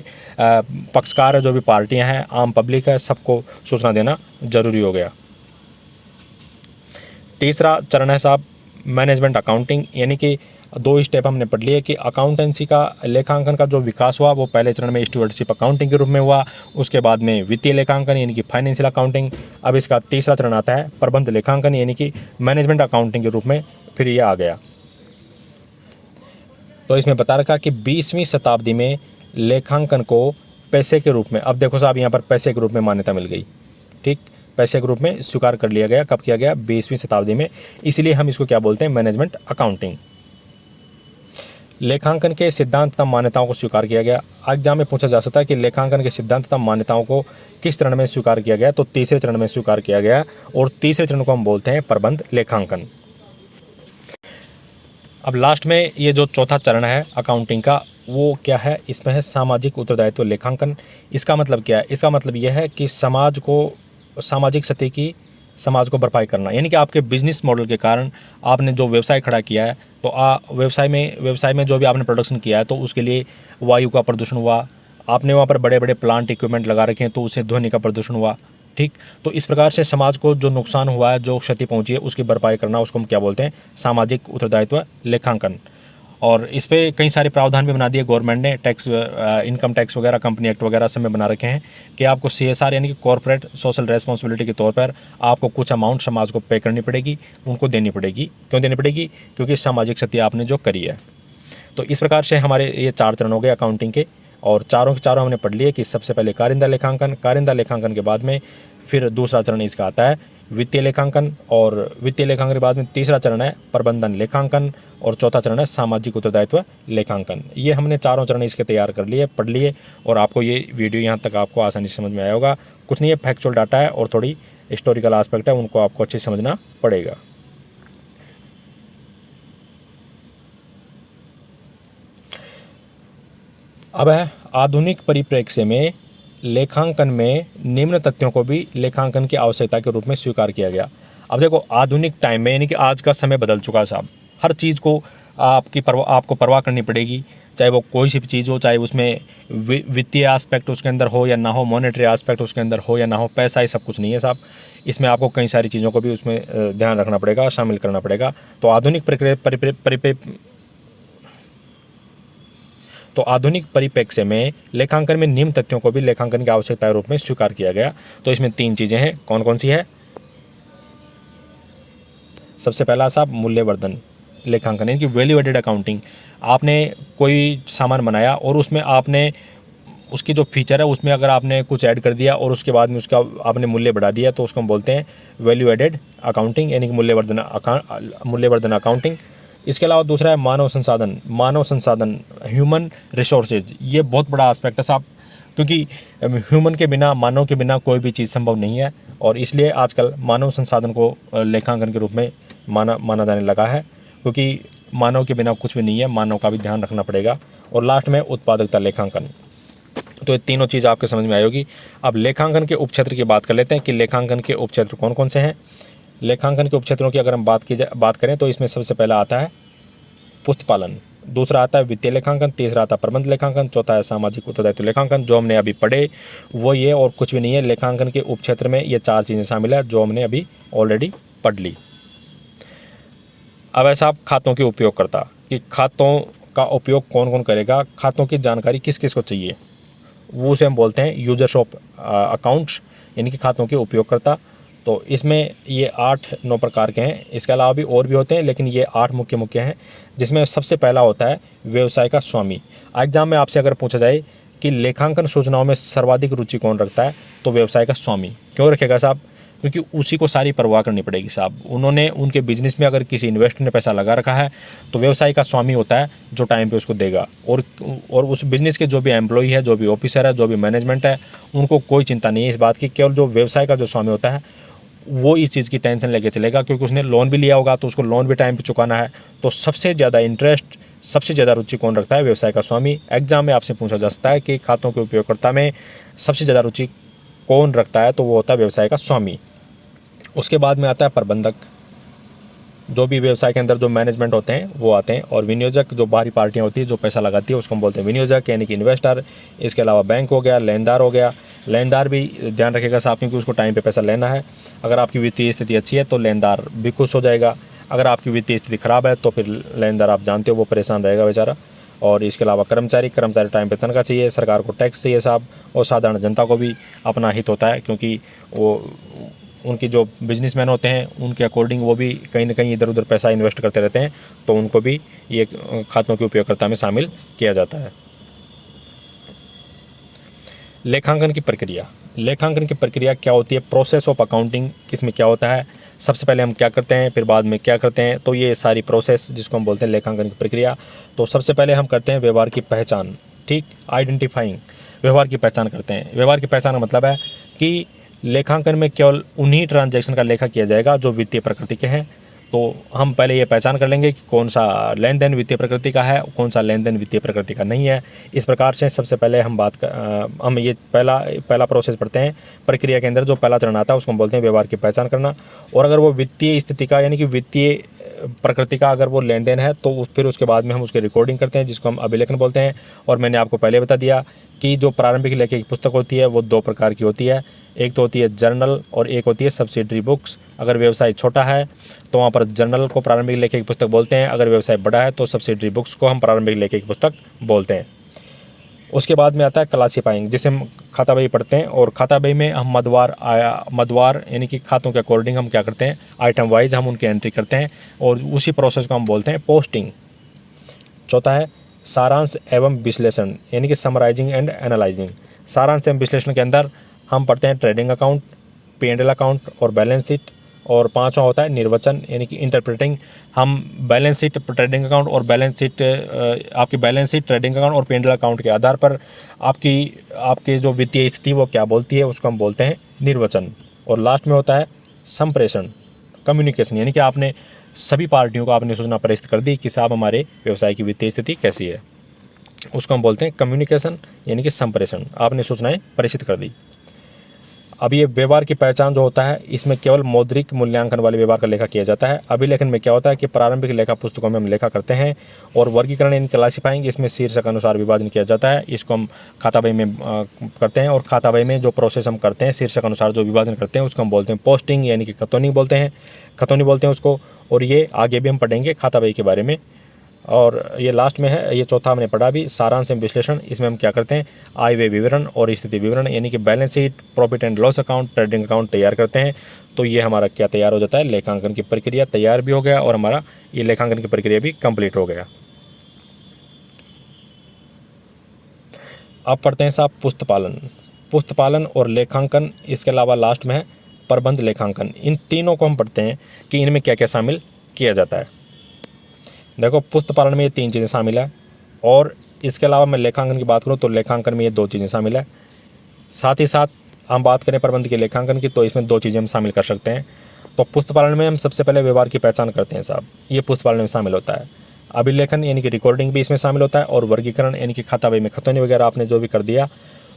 पक्षकार है, जो भी पार्टियां हैं, आम पब्लिक है, सबको सूचना देना जरूरी हो गया। तीसरा चरण है साहब मैनेजमेंट अकाउंटिंग, यानी कि 2 स्टेप हमने पढ़ लिए कि अकाउंटेंसी का लेखांकन का जो विकास हुआ वो पहले चरण में स्टुअर्डशिप अकाउंटिंग के रूप में हुआ। उसके बाद में वित्तीय लेखांकन यानी कि फाइनेंशियल अकाउंटिंग। अब इसका तीसरा चरण आता है प्रबंध लेखांकन, यानी कि मैनेजमेंट अकाउंटिंग के रूप में फिर ये आ गया। तो इसमें बता रखा कि 20वीं शताब्दी में लेखांकन को पैसे के रूप में, अब देखो साहब यहाँ पर पैसे के रूप में मान्यता मिल गई। ठीक, पैसे के रूप में स्वीकार कर लिया गया। कब किया गया? 20वीं शताब्दी में। इसलिए हम इसको क्या बोलते हैं? Management accounting. लेखांकन के सिद्धांत तथा मान्यताओं को स्वीकार किया गया। एग्जाम में पूछा जा सकता है कि लेखांकन के सिद्धांत तथा मान्यताओं को किस चरण में स्वीकार किया गया? तो तीसरे चरण में स्वीकार किया गया। और तीसरे चरण को हम बोलते हैं प्रबंध लेखांकन। अब लास्ट में ये जो चौथा चरण है अकाउंटिंग का, वो क्या है? इसमें है सामाजिक उत्तरदायित्व लेखांकन। इसका मतलब क्या है? इसका मतलब यह है कि सामाजिक सतह की समाज को भरपाई करना, यानी कि आपके बिजनेस मॉडल के कारण आपने जो व्यवसाय खड़ा किया है, तो व्यवसाय में जो भी आपने प्रोडक्शन किया है, तो उसके लिए वायु का प्रदूषण हुआ, आपने वहाँ पर बड़े बड़े प्लांट इक्विपमेंट लगा रखे हैं तो उससे ध्वनि का प्रदूषण हुआ। ठीक, तो इस प्रकार से समाज को जो नुकसान हुआ है, जो क्षति पहुँची है, उसकी भरपाई करना, उसको हम क्या बोलते हैं? सामाजिक उत्तरदायित्व लेखांकन। और इस पे कई सारे प्रावधान भी बना दिए गवर्नमेंट ने, टैक्स, इनकम टैक्स वगैरह, कंपनी एक्ट वगैरह सब में बना रखे हैं कि आपको CSR यानी कि कॉर्पोरेट सोशल रेस्पॉन्सिबिलिटी के तौर पर आपको कुछ अमाउंट समाज को पे करनी पड़ेगी, उनको देनी पड़ेगी। क्यों देनी पड़ेगी? क्योंकि सामाजिक क्षति आपने जो करी है। तो इस प्रकार से हमारे ये 4 चरण हो गए अकाउंटिंग के, और चारों के चारों हमने पढ़ लिए कि सबसे पहले कारिंदा लेखांकन, कारिंदा लेखांकन के बाद में फिर दूसरा चरण इसका आता है वित्तीय लेखांकन, और वित्तीय लेखांकन के बाद में तीसरा चरण है प्रबंधन लेखांकन, और चौथा चरण है सामाजिक उत्तरदायित्व लेखांकन। ये हमने चारों चरण इसके तैयार कर लिए, पढ़ लिए, और आपको ये वीडियो यहाँ तक आपको आसानी से समझ में आया होगा। कुछ नहीं है, फैक्चुअल डाटा है और थोड़ी हिस्टोरिकल आस्पेक्ट है, उनको आपको अच्छे से समझना पड़ेगा। अब है आधुनिक परिप्रेक्ष्य में लेखांकन में निम्न तथ्यों को भी लेखांकन की आवश्यकता के रूप में स्वीकार किया गया। अब देखो, आधुनिक टाइम में यानी कि आज का समय बदल चुका है साहब। हर चीज़ को आपको परवाह करनी पड़ेगी, चाहे वो कोई सी भी चीज़ हो, चाहे उसमें वित्तीय एस्पेक्ट उसके अंदर हो या ना हो, मॉनेटरी एस्पेक्ट उसके अंदर हो या ना हो। पैसा ही सब कुछ नहीं है साहब, इसमें आपको कई सारी चीज़ों को भी उसमें ध्यान रखना पड़ेगा, शामिल करना पड़ेगा। तो आधुनिक परिप्रेक्ष्य में लेखांकन में निम्न तथ्यों को भी लेखांकन की आवश्यकता के रूप में स्वीकार किया गया। तो इसमें 3 चीज़ें हैं, कौन कौन सी है? सबसे पहला साहब मूल्यवर्धन लेखांकन, यानी कि वैल्यू एडेड अकाउंटिंग। आपने कोई सामान बनाया और उसमें आपने उसकी जो फीचर है उसमें अगर आपने कुछ ऐड कर दिया और उसके बाद में उसका आपने मूल्य बढ़ा दिया, तो उसको हम बोलते हैं वैल्यू एडेड अकाउंटिंग, यानी कि मूल्यवर्धन अकाउंटिंग। इसके अलावा दूसरा है मानव संसाधन ह्यूमन रिसोर्सेज। ये बहुत बड़ा एस्पेक्ट है साहब, क्योंकि ह्यूमन के बिना, मानव के बिना कोई भी चीज़ संभव नहीं है, और इसलिए आजकल मानव संसाधन को लेखांकन के रूप में माना जाने लगा है, क्योंकि मानव के बिना कुछ भी नहीं है, मानव का भी ध्यान रखना पड़ेगा। और लास्ट में उत्पादकता लेखांकन। तो ये तीनों चीज़ आपके समझ में आई होगी। अब लेखांकन के उपक्षेत्र की बात कर लेते हैं कि लेखांकन के उपक्षेत्र कौन कौन से हैं। लेखांकन के उपक्षेत्रों की अगर हम बात करें तो इसमें सबसे पहला आता है पुस्तपालन, दूसरा आता है वित्तीय लेखांकन, तीसरा आता है प्रबंध लेखांकन, चौथा है सामाजिक उत्तरदायित्व लेखांकन। जो हमने अभी पढ़े वो ये और कुछ भी नहीं है। लेखांकन के उपक्षेत्र में ये 4 चीज़ें शामिल है जो हमने अभी ऑलरेडी पढ़ ली। अब ऐसा आप खातों के उपयोगकर्ता, कि खातों का उपयोग कौन कौन करेगा, खातों की जानकारी किस किस को चाहिए, वो उसे हम बोलते हैं यूजर्स ऑफ अकाउंट्स, यानी कि खातों के उपयोगकर्ता। तो इसमें ये 8-9 प्रकार के हैं, इसके अलावा भी और भी होते हैं, लेकिन ये 8 मुख्य हैं, जिसमें सबसे पहला होता है व्यवसाय का स्वामी। एग्जाम में आपसे अगर पूछा जाए कि लेखांकन सूचनाओं में सर्वाधिक रुचि कौन रखता है, तो व्यवसाय का स्वामी। क्यों रखेगा साहब? क्योंकि उसी को सारी परवाह करनी पड़ेगी साहब। उन्होंने उनके बिजनेस में अगर किसी इन्वेस्टर ने पैसा लगा रखा है, तो व्यवसाय का स्वामी होता है जो टाइम पे उसको देगा, और उस बिज़नेस के जो भी एम्प्लॉई है, जो भी ऑफिसर है, जो भी मैनेजमेंट है, उनको कोई चिंता नहीं है इस बात की। केवल जो व्यवसाय का जो स्वामी होता है वो इस चीज़ की टेंशन लेके चलेगा, क्योंकि उसने लोन भी लिया होगा तो उसको लोन भी टाइम पे चुकाना है। तो सबसे ज़्यादा इंटरेस्ट, सबसे ज़्यादा रुचि कौन रखता है? व्यवसाय का स्वामी। एग्जाम में आपसे पूछा जा सकता है कि खातों के उपयोगकर्ता में सबसे ज़्यादा रुचि कौन रखता है, तो वो होता है व्यवसाय का स्वामी। उसके बाद में आता है प्रबंधक, जो भी व्यवसाय के अंदर जो मैनेजमेंट होते हैं वो आते हैं, और विनियोजक, जो बाहरी पार्टियां होती है जो पैसा लगाती है उसको हम बोलते हैं विनियोजक, यानी कि इन्वेस्टर। इसके अलावा बैंक हो गया, लेनदार हो गया। लेनदार भी ध्यान रखेगा साहब, क्योंकि उसको टाइम पे पैसा लेना है। अगर आपकी वित्तीय स्थिति अच्छी है तो लेनदार भी खुश हो जाएगा, अगर आपकी वित्तीय स्थिति खराब है तो फिर लेनदार, आप जानते हो, वो परेशान रहेगा बेचारा। और इसके अलावा कर्मचारी टाइम पे तनख्वाह चाहिए, सरकार को टैक्स चाहिए साहब, और साधारण जनता को भी अपना हित होता है, क्योंकि वो उनकी जो बिजनेसमैन होते हैं उनके अकॉर्डिंग वो भी कहीं ना कहीं इधर उधर पैसा इन्वेस्ट करते रहते हैं, तो उनको भी ये खातों के उपयोगकर्ता में शामिल किया जाता है। लेखांकन की प्रक्रिया क्या होती है? प्रोसेस ऑफ अकाउंटिंग, किसमें क्या होता है? सबसे पहले हम क्या करते हैं, फिर बाद में क्या करते हैं, तो ये सारी प्रोसेस जिसको हम बोलते हैं लेखांकन की प्रक्रिया। तो सबसे पहले हम करते हैं व्यवहार की पहचान, ठीक, आइडेंटिफाइंग, व्यवहार की पहचान करते हैं। व्यवहार की पहचान का मतलब है कि लेखांकन में केवल उन्हीं ट्रांजैक्शन का लेखा किया जाएगा जो वित्तीय प्रकृति के हैं। तो हम पहले ये पहचान कर लेंगे कि कौन सा लेन देन वित्तीय प्रकृति का है, कौन सा लेन देन वित्तीय प्रकृति का नहीं है। इस प्रकार से सबसे पहले हम ये पहला प्रोसेस पढ़ते हैं। प्रक्रिया के अंदर जो पहला चरण आता है उसको हम बोलते हैं व्यवहार की पहचान करना। और अगर वो वित्तीय स्थिति का, यानी कि वित्तीय प्रकृति का अगर वो लेन देन है तो फिर उसके बाद में हम उसकी रिकॉर्डिंग करते हैं, जिसको हम अभिलेखन बोलते हैं। और मैंने आपको पहले बता दिया कि जो प्रारंभिक लेखे की पुस्तक होती है वो 2 प्रकार की होती है, एक तो होती है जर्नल और एक होती है सब्सिडरी बुक्स। अगर व्यवसाय छोटा है तो वहाँ पर जर्नल को प्रारंभिक लेखे की पुस्तक बोलते हैं, अगर व्यवसाय बड़ा है तो सब्सिडरी बुक्स को हम प्रारंभिक लेखे की पुस्तक बोलते हैं। उसके बाद में आता है क्लासीफाइंग, जिसे हम खाता बही पढ़ते हैं। और खाता बही में हम मदवार यानी कि खातों के अकॉर्डिंग हम क्या करते हैं, आइटम वाइज हम उनकी एंट्री करते हैं और उसी प्रोसेस को हम बोलते हैं पोस्टिंग। चौथा है सारांश एवं विश्लेषण यानी कि समराइजिंग एंड एनालाइजिंग। सारांश एवं विश्लेषण के अंदर हम पढ़ते हैं ट्रेडिंग अकाउंट, P&L अकाउंट और बैलेंस शीट। और पांचवा होता है निर्वचन यानी कि इंटरप्रेटिंग। हम बैलेंस शीट, ट्रेडिंग अकाउंट और बैलेंस शीट, आपकी बैलेंस शीट, ट्रेडिंग अकाउंट और P&L अकाउंट के आधार पर आपकी जो वित्तीय स्थिति वो क्या बोलती है, उसको हम बोलते हैं निर्वचन। और लास्ट में होता है संप्रेषण, कम्युनिकेशन, यानी कि आपने सभी पार्टियों को आपने सूचना प्रेषित कर दी कि साहब हमारे व्यवसाय की वित्तीय स्थिति कैसी है, उसको हम बोलते हैं कम्युनिकेशन यानी कि संप्रेषण। आपने सूचनाएं प्रेषित कर दी। अब ये व्यवहार की पहचान जो होता है, इसमें केवल मौद्रिक मूल्यांकन वाले व्यवहार का लेखा किया जाता है। अभिलेखन में क्या होता है कि प्रारंभिक लेखा पुस्तकों में हम लेखा करते हैं। और वर्गीकरण यानी क्लासीफाइंग, इसमें शीर्षक अनुसार विभाजन किया जाता है, इसको हम खाता बही में करते हैं। और खाता बही में जो प्रोसेस हम करते हैं शीर्षक अनुसार जो विभाजन करते हैं उसको हम बोलते हैं पोस्टिंग यानी कि खतौनी बोलते हैं उसको। और ये आगे भी हम पढ़ेंगे खाता बही के बारे में। और ये लास्ट में है, ये चौथा हमने पढ़ा भी, सारांश एवं विश्लेषण। इसमें हम क्या करते हैं, आय व्यय विवरण और स्थिति विवरण यानी कि balance sheet, profit and loss account, trading account तैयार करते हैं। तो ये हमारा क्या तैयार हो जाता है, लेखांकन की प्रक्रिया तैयार भी हो गया और हमारा ये लेखांकन की प्रक्रिया भी कंप्लीट हो गया। अब पढ़ते हैं साहब पुस्तपालन और लेखांकन। इसके अलावा लास्ट में है प्रबंध लेखांकन। इन तीनों को हम पढ़ते हैं कि इनमें क्या क्या शामिल किया जाता है। देखो, पुस्तपालन में ये 3 चीज़ें शामिल है। और इसके अलावा मैं लेखांकन की बात करूँ तो लेखांकन में ये 2 चीज़ें शामिल है। साथ ही साथ हम बात करें प्रबंध के लेखांकन की तो इसमें 2 चीज़ें हम शामिल कर सकते हैं। तो पुस्तपालन में हम सबसे पहले व्यवहार की पहचान करते हैं साहब, ये पुस्तपालन में शामिल होता है। अभिलेखन यानी कि रिकॉर्डिंग भी इसमें शामिल होता है। और वर्गीकरण यानी कि खाता बही में खतौनी वगैरह आपने जो भी कर दिया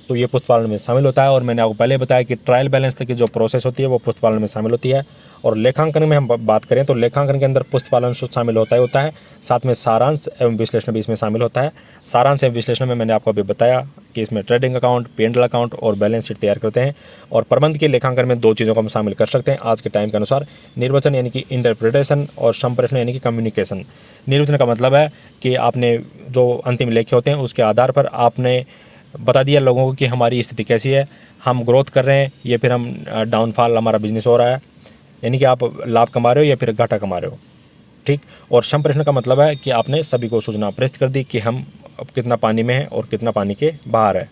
तो ये पुस्तपालन में शामिल होता है। और मैंने आपको पहले बताया कि ट्रायल बैलेंस तक की जो प्रोसेस होती है वो पुस्तपालन में शामिल होती है। और लेखांकन में हम बात करें तो लेखांकन के अंदर पुस्तपालन शामिल होता है। साथ में सारांश एवं विश्लेषण भी इसमें शामिल होता है। सारांश एवं विश्लेषण में मैंने आपको अभी बताया कि इसमें ट्रेडिंग अकाउंट, P&L अकाउंट और बैलेंस शीट तैयार करते हैं। और प्रबंध के लेखांकन में 2 चीज़ों को हम शामिल कर सकते हैं आज के टाइम के अनुसार, निर्वचन यानी कि इंटरप्रिटेशन और संप्रेषण यानी कि कम्युनिकेशन। निर्वचन का मतलब है कि आपने जो अंतिम लेखे होते हैं उसके आधार पर आपने बता दिया लोगों को कि हमारी स्थिति कैसी है, हम ग्रोथ कर रहे हैं या फिर हम डाउनफॉल, हमारा बिजनेस हो रहा है, यानी कि आप लाभ कमा रहे हो या फिर घाटा कमा रहे हो, ठीक। और संप्रेषण का मतलब है कि आपने सभी को सूचना प्रेषित कर दी कि हम अब कितना पानी में है और कितना पानी के बाहर है।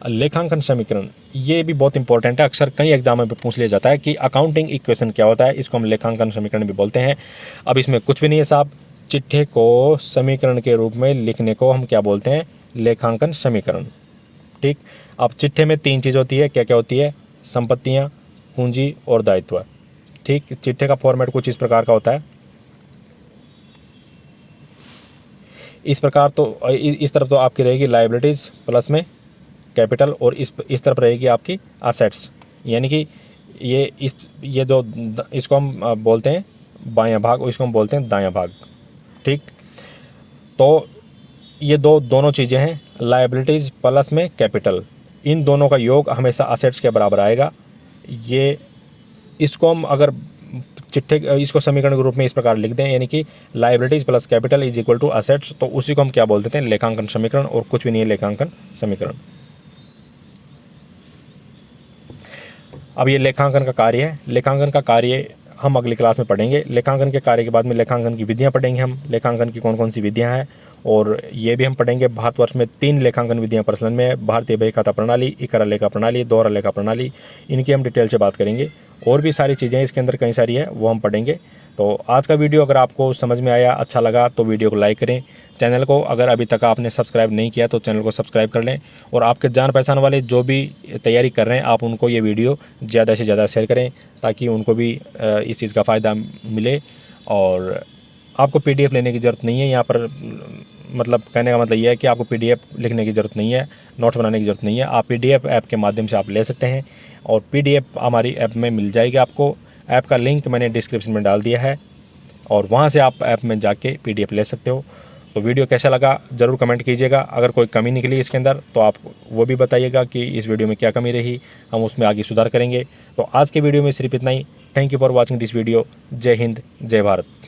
लेखांकन समीकरण, ये भी बहुत इंपॉर्टेंट है, अक्सर कई एग्जामों में पूछ लिया जाता है कि अकाउंटिंग इक्वेशन क्या होता है, इसको हम लेखांकन समीकरण भी बोलते हैं। अब इसमें कुछ भी नहीं है साहब, चिट्ठे को समीकरण के रूप में लिखने को हम क्या बोलते हैं, लेखांकन समीकरण, ठीक। अब चिट्ठे में 3 चीज़ होती है, क्या क्या होती है, संपत्तियां, पूंजी और दायित्व, ठीक। चिट्ठे का फॉर्मेट कुछ इस प्रकार का होता है, इस प्रकार। तो इस तरफ तो आपकी रहेगी लायबिलिटीज़ प्लस में कैपिटल और इस तरफ रहेगी आपकी असेट्स, यानी कि ये जो इसको हम बोलते हैं बायां भाग, इसको हम बोलते हैं दायां भाग, ठीक। तो ये दोनों चीज़ें हैं, लायबिलिटीज़ प्लस में कैपिटल, इन दोनों का योग हमेशा असेट्स के बराबर आएगा। ये इसको हम अगर इसको समीकरण के रूप में इस प्रकार लिख दें, यानी कि liabilities plus capital is equal to assets, तो उसी को हम क्या बोल देते हैं, लेखांकन समीकरण, और कुछ भी नहीं है लेखांकन समीकरण। अब ये लेखांकन का कार्य है। लेखांकन का कार्य हम अगली क्लास में पढ़ेंगे। लेखांकन के कार्य के बाद में लेखांकन की विधियां पढ़ेंगे हम, लेखांकन की कौन कौन सी विधियां हैं, और ये भी हम पढ़ेंगे। भारतवर्ष में 3 लेखांकन विधियां प्रचलन में है, भारतीय बही खाता प्रणाली, इकरा लेखा प्रणाली, दोहरा लेखा प्रणाली, इनकी हम डिटेल से बात करेंगे। और भी सारी चीज़ें इसके अंदर कई सारी है, वो हम पढ़ेंगे। तो आज का वीडियो अगर आपको समझ में आया, अच्छा लगा, तो वीडियो को लाइक करें। चैनल को अगर अभी तक आपने सब्सक्राइब नहीं किया तो चैनल को सब्सक्राइब कर लें। और आपके जान पहचान वाले जो भी तैयारी कर रहे हैं, आप उनको ये वीडियो ज़्यादा से ज़्यादा शेयर करें ताकि उनको भी इस चीज़ का फ़ायदा मिले। और आपको PDF लेने की ज़रूरत नहीं है यहाँ पर, मतलब कहने का मतलब ये है कि आपको PDF लिखने की ज़रूरत नहीं है, नोट्स बनाने की ज़रूरत नहीं है। आप PDF ऐप के माध्यम से आप ले सकते हैं, और PDF हमारी ऐप में मिल जाएगी आपको। ऐप का लिंक मैंने डिस्क्रिप्शन में डाल दिया है और वहाँ से आप ऐप में जाके PDF ले सकते हो। तो वीडियो कैसा लगा ज़रूर कमेंट कीजिएगा। अगर कोई कमी निकली इसके अंदर तो आप वो भी बताइएगा कि इस वीडियो में क्या कमी रही, हम उसमें आगे सुधार करेंगे। तो आज के वीडियो में सिर्फ इतना ही। Thank you for watching this video. जय हिंद, जय भारत।